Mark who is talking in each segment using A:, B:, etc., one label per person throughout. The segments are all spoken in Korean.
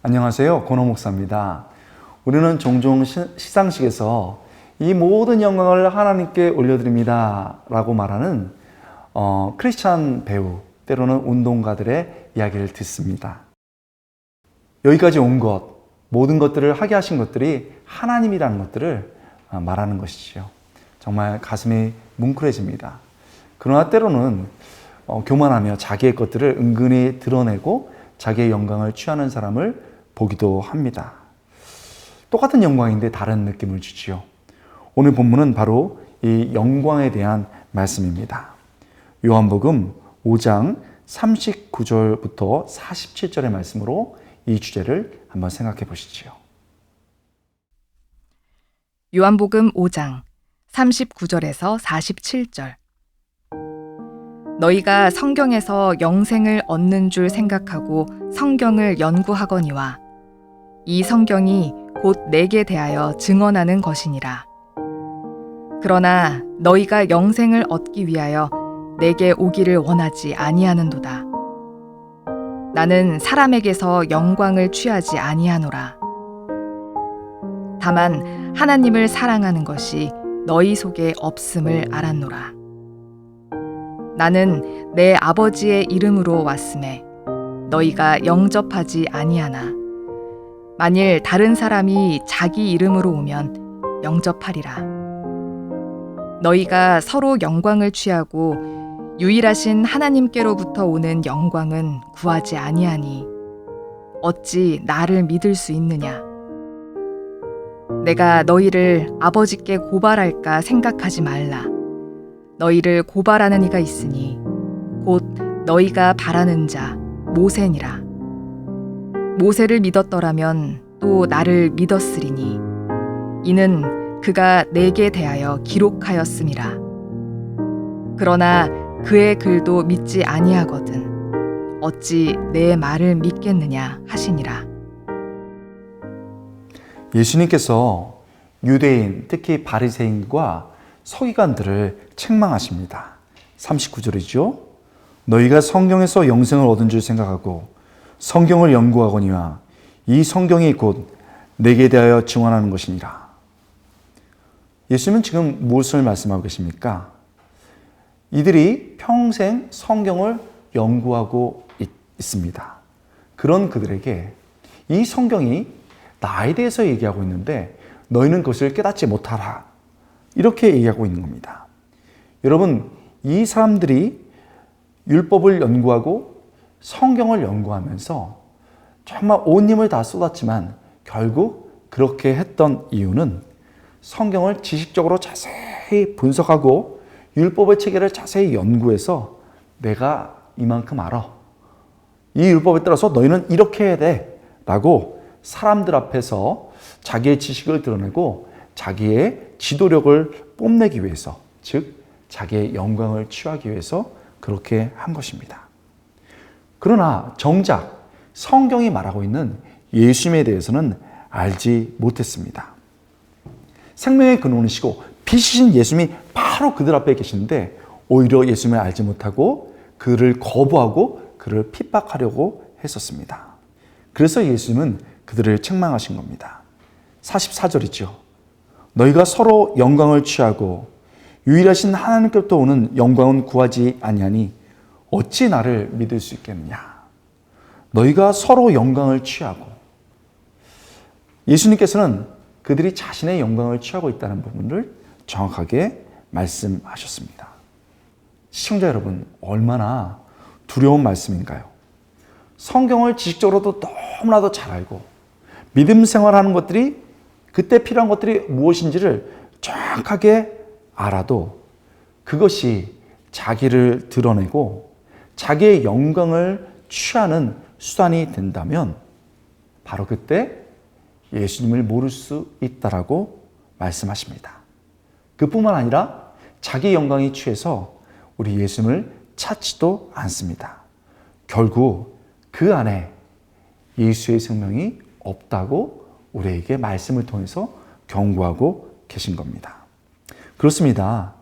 A: 안녕하세요. 권호 목사입니다. 우리는 종종 시상식에서 이 모든 영광을 하나님께 올려드립니다 라고 말하는 크리스찬 배우, 때로는 운동가들의 이야기를 듣습니다. 여기까지 온 것, 모든 것들을 하게 하신 것들이 하나님이라는 것들을 말하는 것이죠. 정말 가슴이 뭉클해집니다. 그러나 때로는 교만하며 자기의 것들을 은근히 드러내고 자기의 영광을 취하는 사람을 보기도 합니다. 똑같은 영광인데 다른 느낌을 주지요. 오늘 본문은 바로 이 영광에 대한 말씀입니다. 요한복음 5장 39절부터 47절의 말씀으로 이 주제를 한번 생각해 보시지요.
B: 요한복음 5장 39절에서 47절. 너희가 성경에서 영생을 얻는 줄 생각하고 성경을 연구하거니와 이 성경이 곧 내게 대하여 증언하는 것이니라. 그러나 너희가 영생을 얻기 위하여 내게 오기를 원하지 아니하는도다. 나는 사람에게서 영광을 취하지 아니하노라. 다만 하나님을 사랑하는 것이 너희 속에 없음을 알았노라. 나는 내 아버지의 이름으로 왔음에 너희가 영접하지 아니하나 만일 다른 사람이 자기 이름으로 오면 영접하리라. 너희가 서로 영광을 취하고 유일하신 하나님께로부터 오는 영광은 구하지 아니하니 어찌 나를 믿을 수 있느냐? 내가 너희를 아버지께 고발할까 생각하지 말라. 너희를 고발하는 이가 있으니 곧 너희가 바라는 자 모세니라. 모세를 믿었더라면 또 나를 믿었으리니 이는 그가 내게 대하여 기록하였음이라. 그러나 그의 글도 믿지 아니하거든 어찌 내 말을 믿겠느냐 하시니라.
A: 예수님께서 유대인, 특히 바리새인과 서기관들을 책망하십니다. 39절이죠. 너희가 성경에서 영생을 얻은 줄 생각하고 성경을 연구하거니와 이 성경이 곧 내게 대하여 증언하는 것이니라. 예수님은 지금 무엇을 말씀하고 계십니까? 이들이 평생 성경을 연구하고 있습니다. 그런 그들에게 이 성경이 나에 대해서 얘기하고 있는데 너희는 그것을 깨닫지 못하라. 이렇게 얘기하고 있는 겁니다. 여러분, 이 사람들이 율법을 연구하고 성경을 연구하면서 정말 온 힘을 다 쏟았지만 결국 그렇게 했던 이유는 성경을 지식적으로 자세히 분석하고 율법의 체계를 자세히 연구해서 내가 이만큼 알아. 이 율법에 따라서 너희는 이렇게 해야 돼. 라고 사람들 앞에서 자기의 지식을 드러내고 자기의 지도력을 뽐내기 위해서, 즉 자기의 영광을 취하기 위해서 그렇게 한 것입니다. 그러나 정작 성경이 말하고 있는 예수님에 대해서는 알지 못했습니다. 생명의 근원이시고 빛이신 예수님이 바로 그들 앞에 계시는데 오히려 예수님을 알지 못하고 그를 거부하고 그를 핍박하려고 했었습니다. 그래서 예수님은 그들을 책망하신 겁니다. 44절이죠. 너희가 서로 영광을 취하고 유일하신 하나님께로부터 오는 영광은 구하지 아니하니 어찌 나를 믿을 수 있겠느냐. 너희가 서로 영광을 취하고, 예수님께서는 그들이 자신의 영광을 취하고 있다는 부분을 정확하게 말씀하셨습니다. 시청자 여러분, 얼마나 두려운 말씀인가요? 성경을 지식적으로도 너무나도 잘 알고 믿음 생활하는 것들이, 그때 필요한 것들이 무엇인지를 정확하게 알아도 그것이 자기를 드러내고 자기의 영광을 취하는 수단이 된다면 바로 그때 예수님을 모를 수 있다라고 말씀하십니다. 그뿐만 아니라 자기 영광이 취해서 우리 예수님을 찾지도 않습니다. 결국 그 안에 예수의 생명이 없다고 우리에게 말씀을 통해서 경고하고 계신 겁니다. 그렇습니다.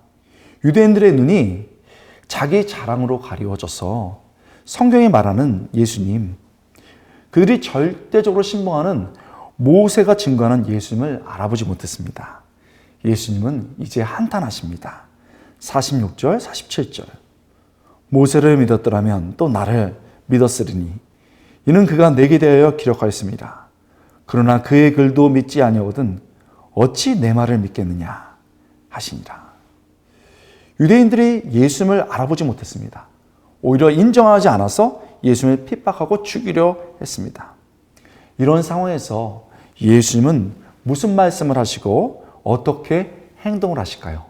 A: 유대인들의 눈이 자기 자랑으로 가리워져서 성경이 말하는 예수님, 그들이 절대적으로 신봉하는 모세가 증거하는 예수님을 알아보지 못했습니다. 예수님은 이제 한탄하십니다. 46절, 47절. 모세를 믿었더라면 또 나를 믿었으리니 이는 그가 내게 대하여 기록하였습니다. 그러나 그의 글도 믿지 아니하거든 어찌 내 말을 믿겠느냐 하시니라. 유대인들이 예수님을 알아보지 못했습니다. 오히려 인정하지 않아서 예수님을 핍박하고 죽이려 했습니다. 이런 상황에서 예수님은 무슨 말씀을 하시고 어떻게 행동을 하실까요?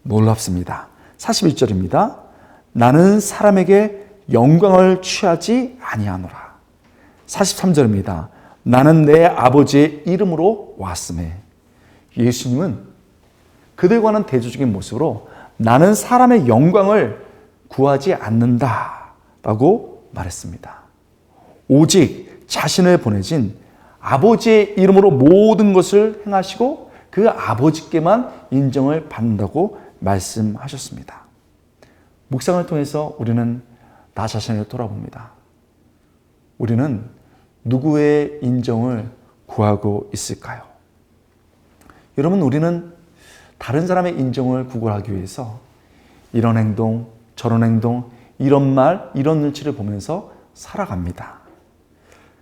A: 놀랍습니다. 41절입니다. 나는 사람에게 영광을 취하지 아니하노라. 43절입니다. 나는 내 아버지의 이름으로 왔음에. 예수님은 그들과는 대조적인 모습으로 나는 사람의 영광을 구하지 않는다라고 말했습니다. 오직 자신을 보내신 아버지의 이름으로 모든 것을 행하시고 그 아버지께만 인정을 받는다고 말씀하셨습니다. 묵상을 통해서 우리는 나 자신을 돌아봅니다. 우리는 누구의 인정을 구하고 있을까요? 여러분, 우리는 다른 사람의 인정을 구걸하기 위해서 이런 행동, 저런 행동, 이런 말, 이런 눈치를 보면서 살아갑니다.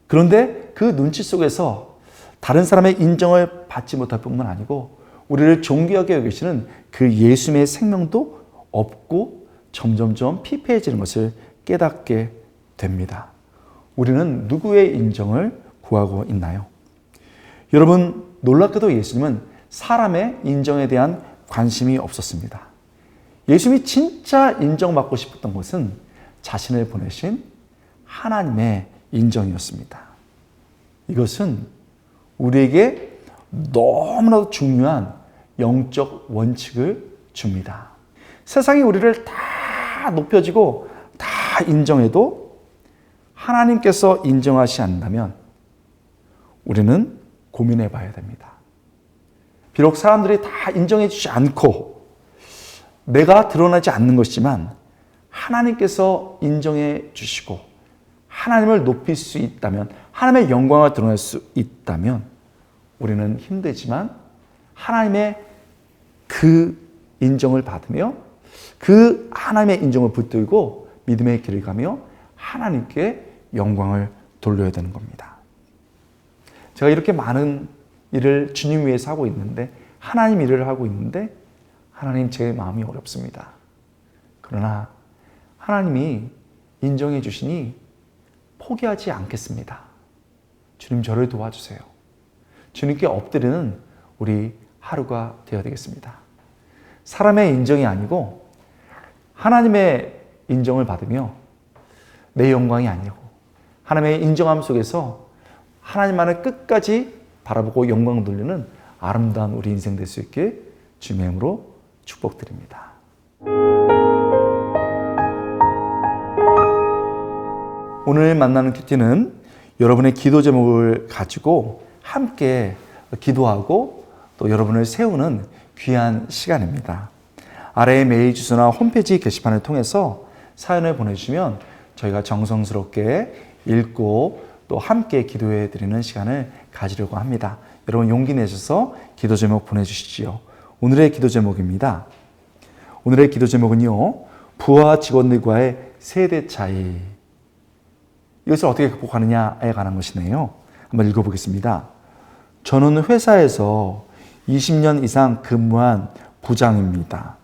A: 그런데 그 눈치 속에서 다른 사람의 인정을 받지 못할 뿐만 아니고 우리를 존귀하게 여기시는 그 예수님의 생명도 없고 점점점 피폐해지는 것을 깨닫게 됩니다. 우리는 누구의 인정을 구하고 있나요? 여러분, 놀랍게도 예수님은 사람의 인정에 대한 관심이 없었습니다. 예수님이 진짜 인정받고 싶었던 것은 자신을 보내신 하나님의 인정이었습니다. 이것은 우리에게 너무나도 중요한 영적 원칙을 줍니다. 세상이 우리를 다 높여지고 다 인정해도 하나님께서 인정하지 않는다면 우리는 고민해 봐야 됩니다. 비록 사람들이 다 인정해 주지 않고 내가 드러나지 않는 것이지만 하나님께서 인정해 주시고 하나님을 높일 수 있다면, 하나님의 영광을 드러낼 수 있다면 우리는 힘들지만 하나님의 그 인정을 받으며 그 하나님의 인정을 붙들고 믿음의 길을 가며 하나님께 영광을 돌려야 되는 겁니다. 제가 이렇게 많은 일을 주님 위해서 하고 있는데, 하나님 일을 하고 있는데 하나님, 제 마음이 어렵습니다. 그러나 하나님이 인정해 주시니 포기하지 않겠습니다. 주님, 저를 도와주세요. 주님께 엎드리는 우리 하루가 되어야 되겠습니다. 사람의 인정이 아니고 하나님의 인정을 받으며 내 영광이 아니고 하나님의 인정함 속에서 하나님만을 끝까지 바라보고 영광을 돌리는 아름다운 우리 인생 될 수 있게 주님의 이름으로 축복드립니다. 오늘 만나는 큐티는 여러분의 기도 제목을 가지고 함께 기도하고 또 여러분을 세우는 귀한 시간입니다. 아래의 메일 주소나 홈페이지 게시판을 통해서 사연을 보내주시면 저희가 정성스럽게 읽고 또 함께 기도해 드리는 시간을 가지려고 합니다. 여러분 용기 내셔서 기도 제목 보내주시지요. 오늘의 기도 제목입니다. 오늘의 기도 제목은요, 부하 직원들과의 세대 차이. 이것을 어떻게 극복하느냐에 관한 것이네요. 한번 읽어보겠습니다. 저는 회사에서 20년 이상 근무한 부장입니다.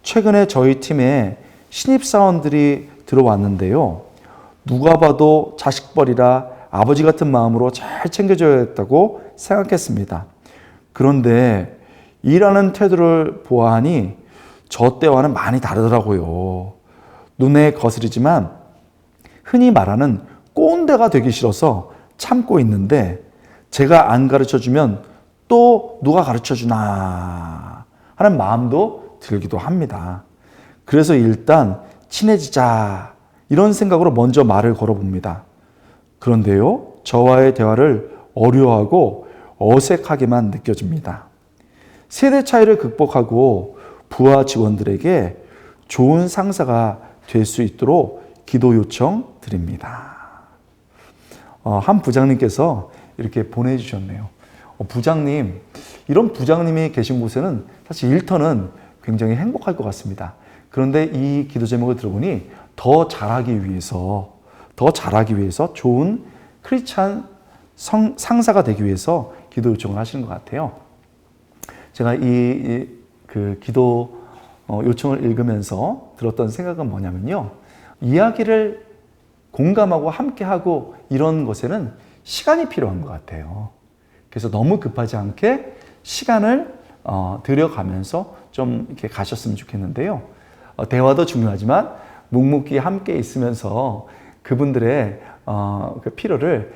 A: 최근에 저희 팀에 신입사원들이 들어왔는데요. 누가 봐도 자식벌이라 아버지 같은 마음으로 잘 챙겨줘야겠다고 생각했습니다. 그런데 일하는 태도를 보아하니 저 때와는 많이 다르더라고요. 눈에 거스리지만 흔히 말하는 꼰대가 되기 싫어서 참고 있는데 제가 안 가르쳐주면 또 누가 가르쳐주나 하는 마음도 들기도 합니다. 그래서 일단 친해지자 이런 생각으로 먼저 말을 걸어봅니다. 그런데요, 저와의 대화를 어려워하고 어색하게만 느껴집니다. 세대 차이를 극복하고 부하 직원들에게 좋은 상사가 될 수 있도록 기도 요청 드립니다. 한 부장님께서 이렇게 보내주셨네요. 부장님, 이런 부장님이 계신 곳에는 사실 일터는 굉장히 행복할 것 같습니다. 그런데 이 기도 제목을 들어보니 더 잘하기 위해서 좋은 크리스찬 상사가 되기 위해서 기도 요청을 하시는 것 같아요. 제가 그 기도 요청을 읽으면서 들었던 생각은 뭐냐면요. 이야기를 공감하고 함께하고 이런 것에는 시간이 필요한 것 같아요. 그래서 너무 급하지 않게 시간을 들여가면서 좀 이렇게 가셨으면 좋겠는데요. 대화도 중요하지만 묵묵히 함께 있으면서 그분들의 그 필요를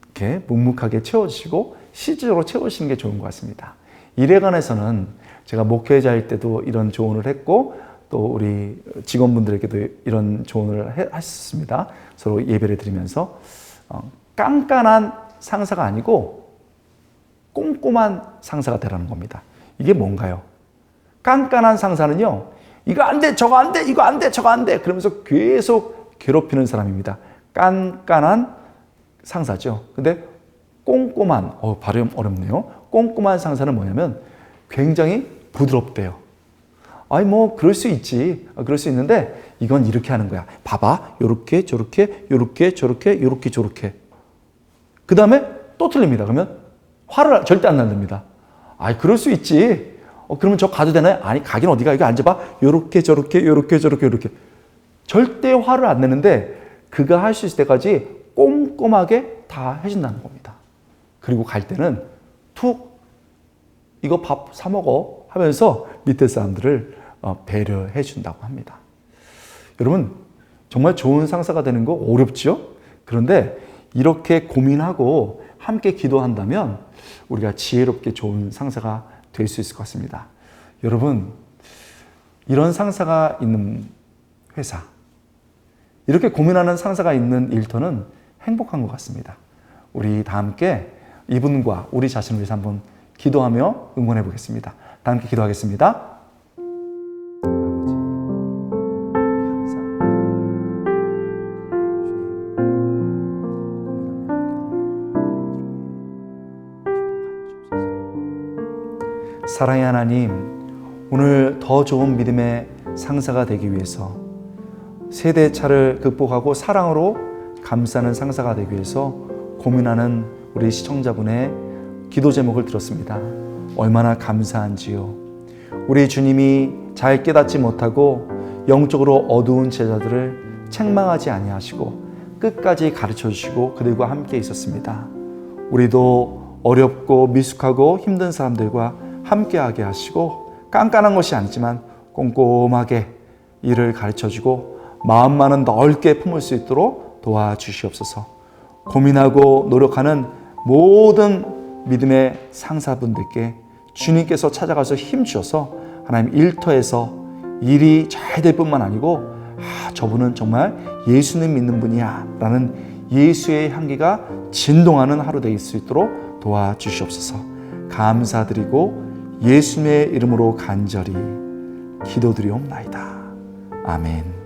A: 이렇게 묵묵하게 채워주시고 실질적으로 채우시는 게 좋은 것 같습니다. 일에 관해서는 제가 목회자일 때도 이런 조언을 했고 또 우리 직원분들에게도 이런 조언을 했습니다. 서로 예배를 드리면서 깐깐한 상사가 아니고 꼼꼼한 상사가 되라는 겁니다. 이게 뭔가요? 깐깐한 상사는요, 이거 안 돼, 저거 안 돼, 이거 안 돼, 저거 안 돼 그러면서 계속 괴롭히는 사람입니다. 깐깐한 상사죠. 근데 꼼꼼한, 발음 어렵네요. 꼼꼼한 상사는 뭐냐면 굉장히 부드럽대요. 아니 뭐 그럴 수 있지. 그럴 수 있는데 이건 이렇게 하는 거야. 봐봐. 요렇게 저렇게 요렇게 저렇게 요렇게 저렇게. 그 다음에 또 틀립니다. 그러면 화를 절대 안 납니다. 아이 그럴 수 있지. 그러면 저 가도 되나요? 아니 가긴 어디가. 이거 앉아봐. 요렇게 저렇게 요렇게 저렇게 요렇게. 절대 화를 안 내는데 그가 할 수 있을 때까지 꼼꼼하게 다 해준다는 겁니다. 그리고 갈 때는 툭 이거 밥 사 먹어 하면서 밑에 사람들을 배려해 준다고 합니다. 여러분 정말 좋은 상사가 되는 거 어렵죠? 그런데 이렇게 고민하고 함께 기도한다면 우리가 지혜롭게 좋은 상사가 될 수 있을 것 같습니다. 여러분 이런 상사가 있는 회사, 이렇게 고민하는 상사가 있는 일터는 행복한 것 같습니다. 우리 다 함께 이분과 우리 자신을 위해서 한번 기도하며 응원해 보겠습니다. 다 함께 기도하겠습니다. 사랑의 하나님, 오늘 더 좋은 믿음의 상사가 되기 위해서 세대 차를 극복하고 사랑으로 감싸는 상사가 되기 위해서 고민하는 우리 시청자분의 기도 제목을 들었습니다. 얼마나 감사한지요. 우리 주님이 잘 깨닫지 못하고 영적으로 어두운 제자들을 책망하지 아니하시고 끝까지 가르쳐 주시고 그들과 함께 있었습니다. 우리도 어렵고 미숙하고 힘든 사람들과 함께하게 하시고 깐깐한 것이 아니지만 꼼꼼하게 일을 가르쳐주고 마음만은 넓게 품을 수 있도록 도와주시옵소서. 고민하고 노력하는 모든 믿음의 상사분들께 주님께서 찾아가서 힘주셔서 하나님 일터에서 일이 잘 될 뿐만 아니고 저분은 정말 예수님 믿는 분이야 라는 예수의 향기가 진동하는 하루 될 수 있도록 도와주시옵소서. 감사드리고 예수님의 이름으로 간절히 기도드리옵나이다. 아멘.